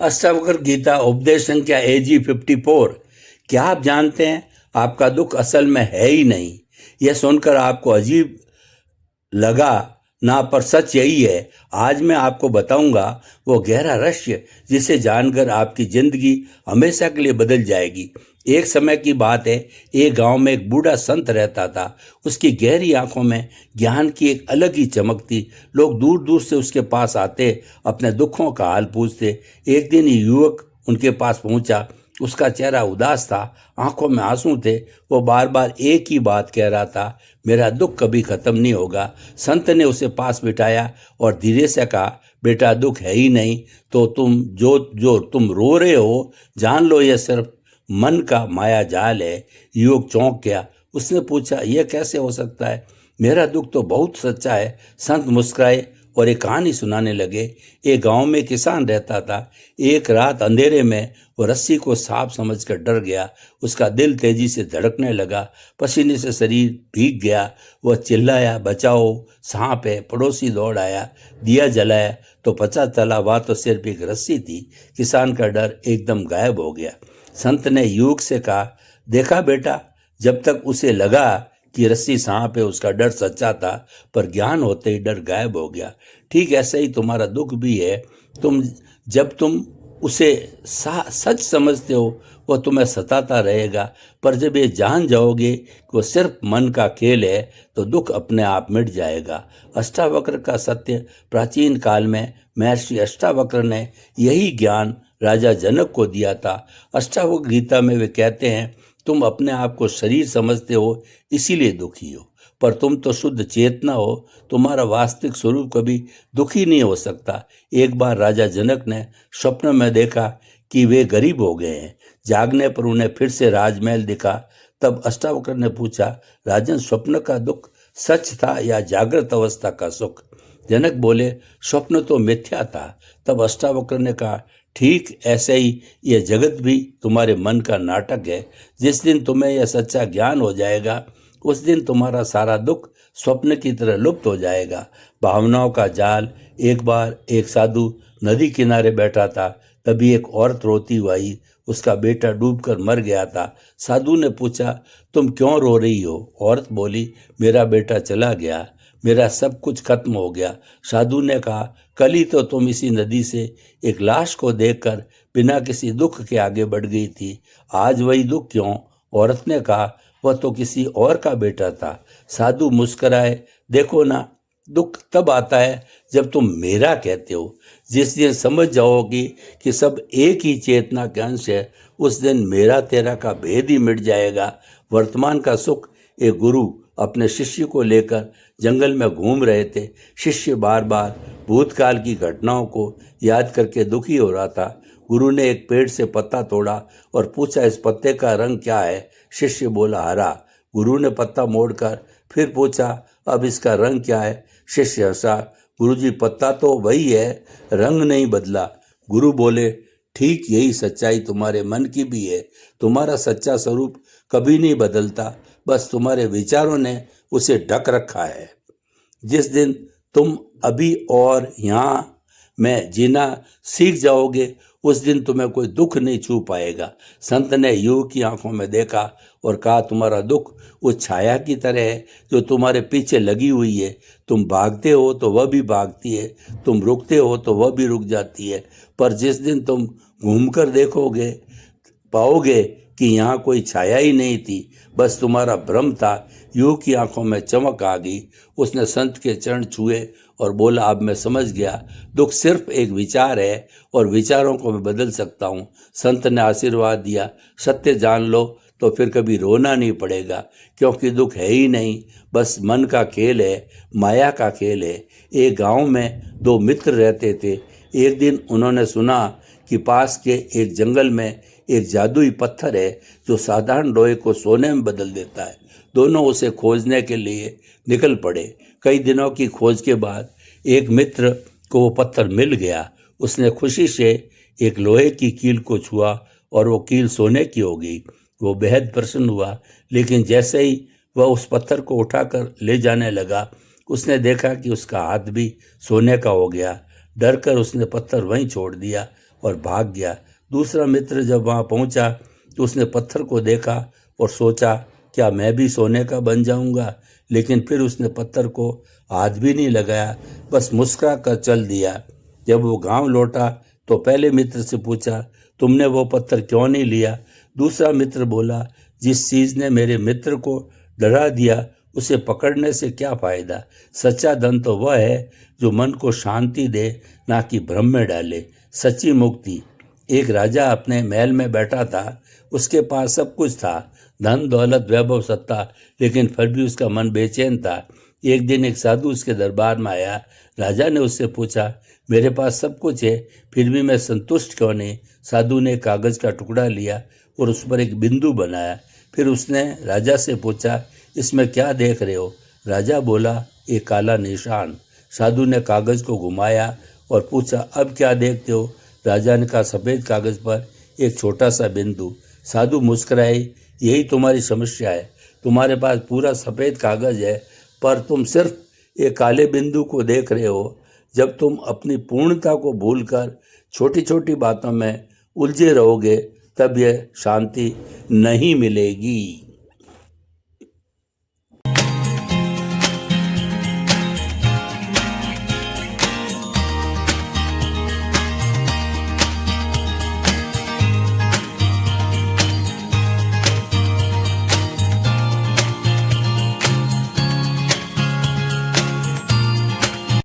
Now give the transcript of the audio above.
अष्टावक्र गीता उपदेश संख्या AG 54। क्या आप जानते हैं आपका दुख असल में है ही नहीं? यह सुनकर आपको अजीब लगा ना, पर सच यही है। आज मैं आपको बताऊंगा वो गहरा रहस्य जिसे जानकर आपकी जिंदगी हमेशा के लिए बदल जाएगी। एक समय की बात है, एक गांव में एक बूढ़ा संत रहता था। उसकी गहरी आंखों में ज्ञान की एक अलग ही चमक थी। लोग दूर दूर से उसके पास आते, अपने दुखों का हाल पूछते। एक दिन ये युवक उनके पास पहुंचा। उसका चेहरा उदास था, आंखों में आंसू थे। वो बार बार एक ही बात कह रहा था, मेरा दुख कभी खत्म नहीं होगा। संत ने उसे पास बिठाया और धीरे से कहा, बेटा दुख है ही नहीं तो तुम जो जो तुम रो रहे हो, जान लो यह सिर्फ मन का माया जाल है। युवक चौंक गया। उसने पूछा, यह कैसे हो सकता है? मेरा दुख तो बहुत सच्चा है। संत मुस्कुराए और एक कहानी सुनाने लगे। एक गांव में किसान रहता था। एक रात अंधेरे में वो रस्सी को सांप समझकर डर गया। उसका दिल तेजी से धड़कने लगा, पसीने से शरीर भीग गया। वह चिल्लाया, बचाओ, सांप है। पड़ोसी दौड़ आया, दिया जलाया तो पता चला वह तो सिर्फ एक रस्सी थी। किसान का डर एकदम गायब हो गया। संत ने युवक से कहा, देखा बेटा, जब तक उसे लगा कि रस्सी सांप है उसका डर सच्चा था, पर ज्ञान होते ही डर गायब हो गया। ठीक ऐसे ही तुम्हारा दुख भी है। जब तुम उसे सच समझते हो, वह तुम्हें सताता रहेगा, पर जब ये जान जाओगे कि वो सिर्फ मन का खेल है तो दुख अपने आप मिट जाएगा। अष्टावक्र का सत्य। प्राचीन काल में महर्षि अष्टावक्र ने यही ज्ञान राजा जनक को दिया था। अष्टावक्र गीता में वे कहते हैं, तुम अपने आप को शरीर समझते हो इसीलिए दुखी हो, पर तुम तो शुद्ध चेतना हो। तुम्हारा वास्तविक स्वरूप कभी दुखी नहीं हो सकता। एक बार राजा जनक ने स्वप्न में देखा कि वे गरीब हो गए हैं। जागने पर उन्हें फिर से राजमहल दिखा। तब अष्टावक्र ने पूछा, राजन, स्वप्न का दुख सच था या जागृत अवस्था का सुख? जनक बोले, स्वप्न तो मिथ्या था। तब अष्टावक्र ने कहा, ठीक ऐसे ही यह जगत भी तुम्हारे मन का नाटक है। जिस दिन तुम्हें यह सच्चा ज्ञान हो जाएगा, उस दिन तुम्हारा सारा दुख स्वप्न की तरह लुप्त हो जाएगा। भावनाओं का जाल। एक बार एक साधु नदी किनारे बैठा था, तभी एक औरत रोती हुई आई। उसका बेटा डूबकर मर गया था। साधु ने पूछा, तुम क्यों रो रही हो? औरत बोली, मेरा बेटा चला गया, मेरा सब कुछ खत्म हो गया। साधु ने कहा, कल ही तो तुम इसी नदी से एक लाश को देखकर बिना किसी दुख के आगे बढ़ गई थी, आज वही दुख क्यों? औरत ने कहा, वह तो किसी और का बेटा था। साधु मुस्कराए, देखो ना, दुख तब आता है जब तुम मेरा कहते हो। जिस दिन समझ जाओगी कि सब एक ही चेतना के अंश है, उस दिन मेरा तेरा का भेद ही मिट जाएगा। वर्तमान का सुख। एक गुरु अपने शिष्य को लेकर जंगल में घूम रहे थे। शिष्य बार बार भूतकाल की घटनाओं को याद करके दुखी हो रहा था। गुरु ने एक पेड़ से पत्ता तोड़ा और पूछा, इस पत्ते का रंग क्या है? शिष्य बोला, हरा। गुरु ने पत्ता मोड़कर फिर पूछा, अब इसका रंग क्या है? शिष्य हंसा, गुरुजी, पत्ता तो वही है, रंग नहीं बदला। गुरु बोले, ठीक यही सच्चाई तुम्हारे मन की भी है। तुम्हारा सच्चा स्वरूप कभी नहीं बदलता, बस तुम्हारे विचारों ने उसे ढक रखा है। जिस दिन तुम अभी और यहाँ में जीना सीख जाओगे, उस दिन तुम्हें कोई दुख नहीं छू पाएगा। संत ने युवक की आंखों में देखा और कहा, तुम्हारा दुख उस छाया की तरह है जो तुम्हारे पीछे लगी हुई है। तुम भागते हो तो वह भी भागती है, तुम रुकते हो तो वह भी रुक जाती है, पर जिस दिन तुम घूमकर देखोगे, पाओगे कि यहाँ कोई छाया ही नहीं थी, बस तुम्हारा भ्रम था। युवक की आंखों में चमक आ गई। उसने संत के चरण छुए और बोला, अब मैं समझ गया, दुख सिर्फ एक विचार है और विचारों को मैं बदल सकता हूँ। संत ने आशीर्वाद दिया, सत्य जान लो तो फिर कभी रोना नहीं पड़ेगा, क्योंकि दुख है ही नहीं, बस मन का खेल है, माया का खेल है। एक गांव में दो मित्र रहते थे। एक दिन उन्होंने सुना कि पास के एक जंगल में एक जादुई पत्थर है जो साधारण लोहे को सोने में बदल देता है। दोनों उसे खोजने के लिए निकल पड़े। कई दिनों की खोज के बाद एक मित्र को वो पत्थर मिल गया। उसने खुशी से एक लोहे की कील को छुआ और वो कील सोने की हो गई। वो बेहद प्रसन्न हुआ, लेकिन जैसे ही वह उस पत्थर को उठाकर ले जाने लगा, उसने देखा कि उसका हाथ भी सोने का हो गया। डर कर उसने पत्थर वहीं छोड़ दिया। और भाग गया। दूसरा मित्र जब वहाँ पहुँचा तो उसने पत्थर को देखा और सोचा क्या मैं भी सोने का बन जाऊंगा, लेकिन फिर उसने पत्थर को हाथ भी नहीं लगाया, बस मुस्कुरा कर चल दिया। जब वो गांव लौटा तो पहले मित्र से पूछा, तुमने वो पत्थर क्यों नहीं लिया? दूसरा मित्र बोला, जिस चीज़ ने मेरे मित्र को डरा दिया उसे पकड़ने से क्या फायदा? सच्चा धन तो वह है जो मन को शांति दे, ना कि भ्रम में डाले। सच्ची मुक्ति। एक राजा अपने महल में बैठा था, उसके पास सब कुछ था, धन दौलत वैभव सत्ता, लेकिन फिर भी उसका मन बेचैन था। एक दिन एक साधु उसके दरबार में आया। राजा ने उससे पूछा, मेरे पास सब कुछ है, फिर भी मैं संतुष्ट क्यों नहीं? साधु ने कागज का टुकड़ा लिया और उस पर एक बिंदु बनाया। फिर उसने राजा से पूछा, इसमें क्या देख रहे हो? राजा बोला, एक काला निशान। साधु ने कागज को घुमाया और पूछा, अब क्या देखते हो? राजा ने कहा, सफ़ेद कागज पर एक छोटा सा बिंदु। साधु मुस्कुराए, यही तुम्हारी समस्या है, तुम्हारे पास पूरा सफ़ेद कागज है पर तुम सिर्फ एक काले बिंदु को देख रहे हो। जब तुम अपनी पूर्णता को भूलकर छोटी छोटी बातों में उलझे रहोगे तब यह शांति नहीं मिलेगी।